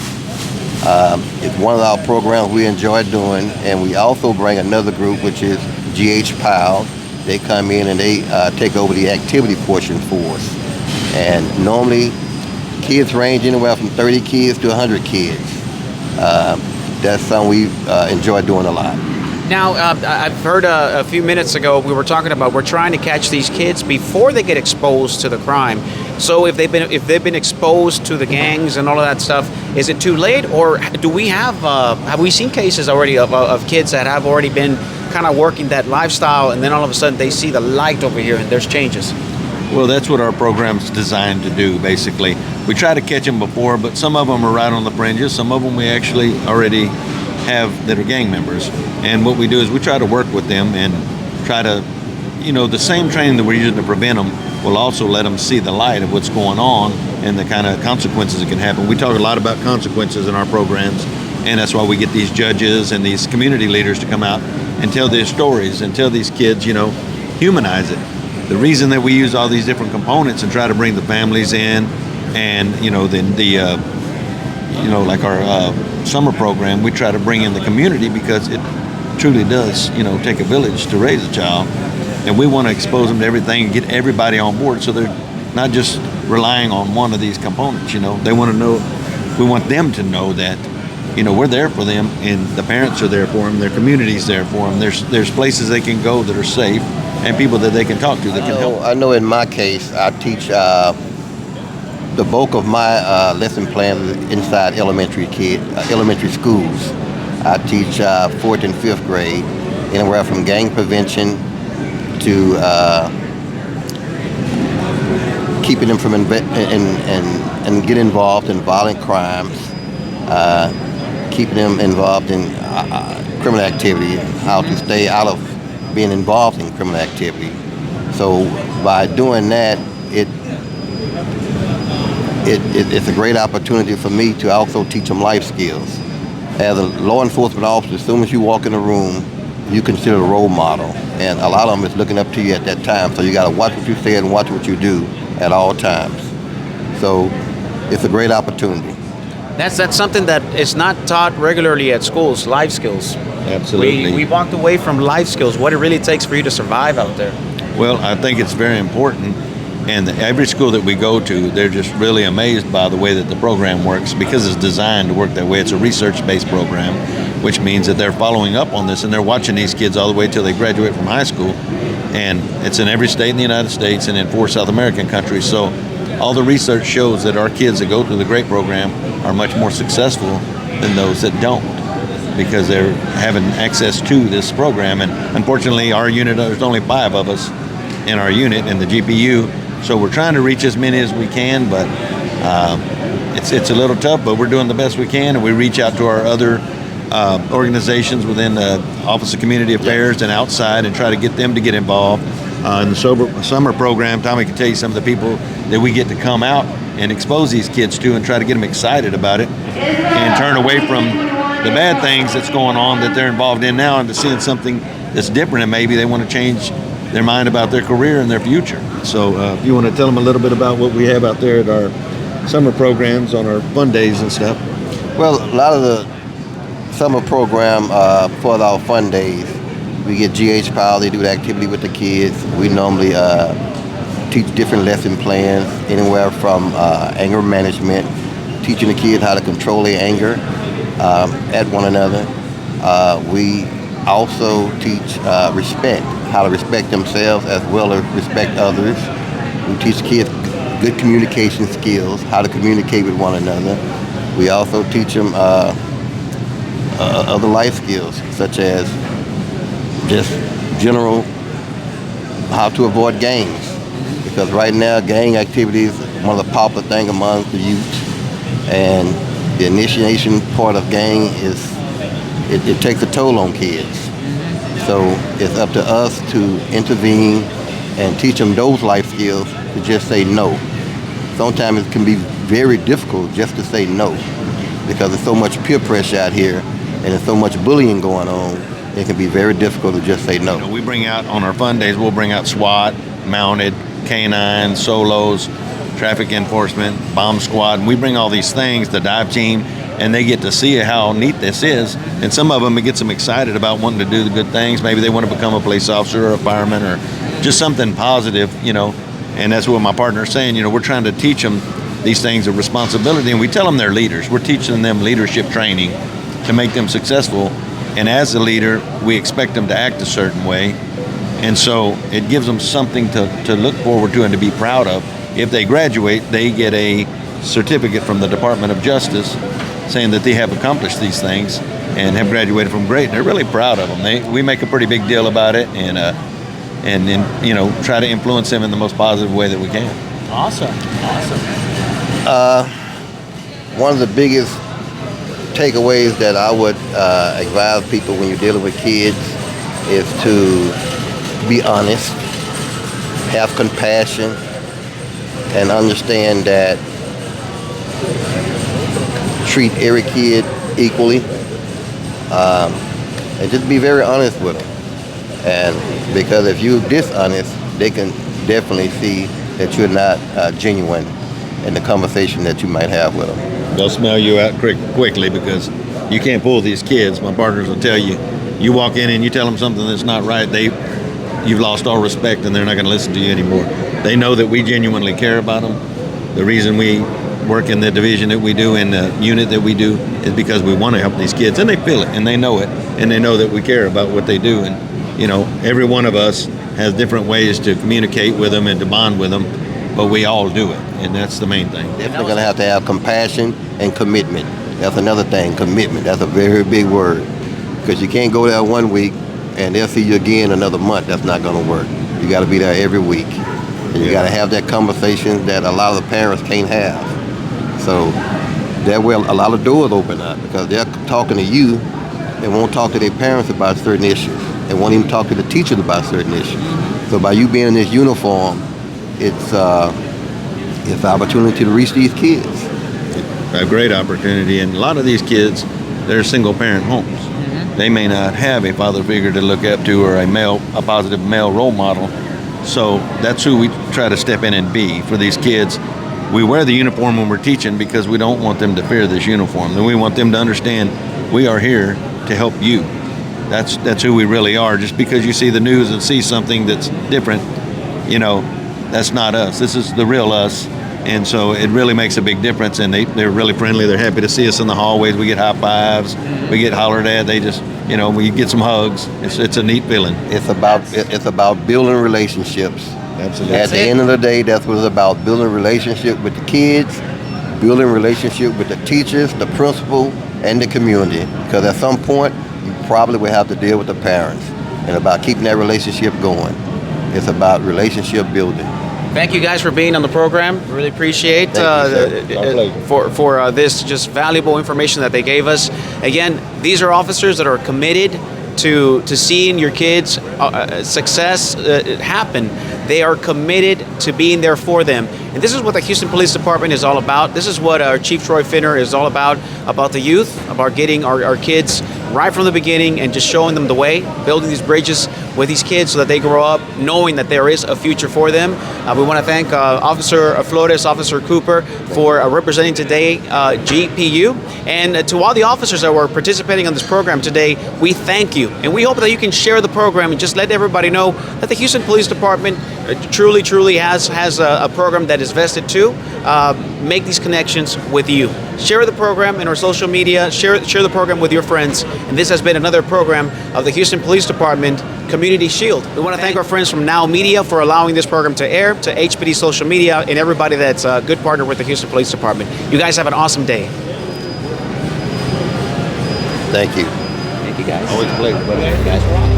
It's one of our programs we enjoy doing, and we also bring another group, which is GH PAL. They come in and they take over the activity portion for us. And normally, kids range anywhere from 30 kids to 100 kids. That's something we enjoy doing a lot. Now, I've heard a few minutes ago we were talking about we're trying to catch these kids before they get exposed to the crime. So if they've been exposed to the gangs and all of that stuff, is it too late, or do we have we seen cases already of kids that have already been kind of working that lifestyle, and then all of a sudden they see the light over here and there's changes? Well, that's what our program's designed to do, basically. We try to catch them before, but some of them are right on the fringes. Some of them we actually already have that are gang members. And what we do is we try to work with them and try to, the same training that we're using to prevent them will also let them see the light of what's going on and the kind of consequences that can happen. We talk a lot about consequences in our programs, and that's why we get these judges and these community leaders to come out and tell their stories and tell these kids, humanize it. The reason that we use all these different components and try to bring the families in, and like our summer program, we try to bring in the community because it truly does, take a village to raise a child, and we want to expose them to everything and get everybody on board so they're not just relying on one of these components. They want to know, we want them to know that, we're there for them, and the parents are there for them, their community's there for them. There's places they can go that are safe, and people that they can talk to that can help. I know in my case, I teach the bulk of my lesson plan is inside elementary schools. I teach 4th and 5th grade, anywhere from gang prevention to keeping them from and get involved in violent crimes, keeping them involved in criminal activity, how to stay out of being involved in criminal activity. So by doing that, it's a great opportunity for me to also teach them life skills. As a law enforcement officer, as soon as you walk in a room, you consider a role model, and a lot of them is looking up to you at that time. So you got to watch what you say and watch what you do at all times. So it's a great opportunity. That's something that is not taught regularly at schools, life skills. Absolutely. We walked away from life skills, what it really takes for you to survive out there. Well, I think it's very important, and every school that we go to, they're just really amazed by the way that the program works because it's designed to work that way. It's a research-based program, which means that they're following up on this and they're watching these kids all the way till they graduate from high school. And it's in every state in the United States and in 4 South American countries. So all the research shows that our kids that go through the GREAT program are much more successful than those that don't, because they're having access to this program. And unfortunately, our unit, there's only 5 of us in our unit in the GPU, so we're trying to reach as many as we can, but it's a little tough, but we're doing the best we can, and we reach out to our other organizations within the Office of Community Affairs and outside and try to get them to get involved. In the summer program, Tommy can tell you some of the people that we get to come out and expose these kids to and try to get them excited about it and turn away from the bad things that's going on that they're involved in now into seeing something that's different, and maybe they want to change their mind about their career and their future. So if you want to tell them a little bit about what we have out there at our summer programs on our fun days and stuff. Well, a lot of the summer program for our fun days, we get GH PAL, they do the activity with the kids. We normally teach different lesson plans, anywhere from anger management teaching the kids how to control their anger at one another. We also teach respect, how to respect themselves as well as respect others. We teach kids good communication skills, how to communicate with one another. We also teach them other life skills, such as just general how to avoid gangs. Because right now, gang activity is one of the popular things among the youth. And the initiation part of gang is, it takes a toll on kids. So it's up to us to intervene and teach them those life skills to just say no. Sometimes it can be very difficult just to say no because there's so much peer pressure out here and there's so much bullying going on. It can be very difficult to just say no. You know, we bring out, on our fun days, we'll bring out SWAT, mounted, K9, solos, traffic enforcement, bomb squad. And we bring all these things, the dive team, and they get to see how neat this is. And some of them, it gets them excited about wanting to do the good things. Maybe they want to become a police officer or a fireman or just something positive, you know. And that's what my partner's saying. You know, we're trying to teach them these things of responsibility, and we tell them they're leaders. We're teaching them leadership training to make them successful. And as a leader, we expect them to act a certain way. And so it gives them something to look forward to and to be proud of. If they graduate, they get a certificate from the Department of Justice saying that they have accomplished these things and have graduated from great. And they're really proud of them. We make a pretty big deal about it and then, you know, try to influence them in the most positive way that we can. Awesome. One of the biggest takeaways that I would advise people when you're dealing with kids is to be honest, have compassion, and understand that treat every kid equally, and just be very honest with them. And because if you're dishonest, they can definitely see that you're not genuine in the conversation that you might have with them. They'll smell you out quickly because you can't fool these kids. My partners will tell you, you walk in and you tell them something that's not right, you've lost all respect and they're not going to listen to you anymore. They know that we genuinely care about them. The reason we work in the division that we do, in the unit that we do, is because we want to help these kids, and they feel it and they know it, and they know that we care about what they do. And you know, every one of us has different ways to communicate with them and to bond with them, but we all do it, and that's the main thing. Definitely going to have compassion and commitment. That's another thing, commitment. That's a very big word, because you can't go there one week and they'll see you again another month. That's not going to work. You got to be there every week, and you got to have that conversation that a lot of the parents can't have. So there will a lot of doors open up because they're talking to you and won't talk to their parents about certain issues. They won't even talk to the teachers about certain issues. So by you being in this uniform, it's an opportunity to reach these kids. A great opportunity, and a lot of these kids, they're single parent homes. They may not have a father figure to look up to or a positive male role model. So that's who we try to step in and be for these kids. We wear the uniform when we're teaching because we don't want them to fear this uniform. And we want them to understand we are here to help you. That's who we really are. Just because you see the news and see something that's different, you know, that's not us. This is the real us. And so it really makes a big difference, and they're really friendly. They're happy to see us in the hallways. We get high fives. We get hollered at. They just, you know, we get some hugs. It's a neat feeling. It's about building relationships. Absolutely. At the end of the day, that's what it's about, building relationship with the kids, building relationship with the teachers, the principal, and the community. Because at some point, you probably will have to deal with the parents. And about keeping that relationship going. It's about relationship building. Thank you guys for being on the program. Really appreciate for this just valuable information that they gave us. Again, these are officers that are committed to seeing your kids' success happen. They are committed to being there for them. And this is what the Houston Police Department is all about. This is what our Chief Troy Finner is all about the youth, about getting our kids right from the beginning and just showing them the way, building these bridges with these kids so that they grow up knowing that there is a future for them. We want to thank Officer Flores, Officer Cooper for representing today GPU. And to all the officers that were participating on this program today, we thank you. And we hope that you can share the program and just let everybody know that the Houston Police Department truly has a program that is vested to make these connections with you. Share the program in our social media, share the program with your friends. And this has been another program of the Houston Police Department Community Shield. We want to thank our friends from Now Media for allowing this program to air, to HPD Social Media, and everybody that's a good partner with the Houston Police Department. You guys have an awesome day. Thank you. Thank you, guys. Always a pleasure, buddy. You guys rock.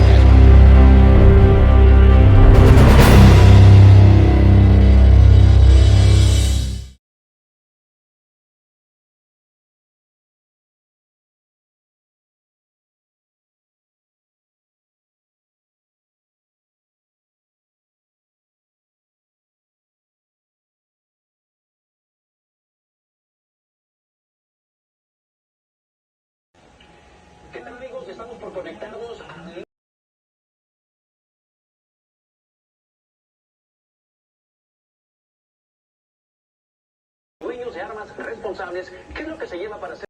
¿Qué tal, amigos? Estamos por conectarnos a dueños de armas responsables. ¿Qué es lo que se lleva para hacer?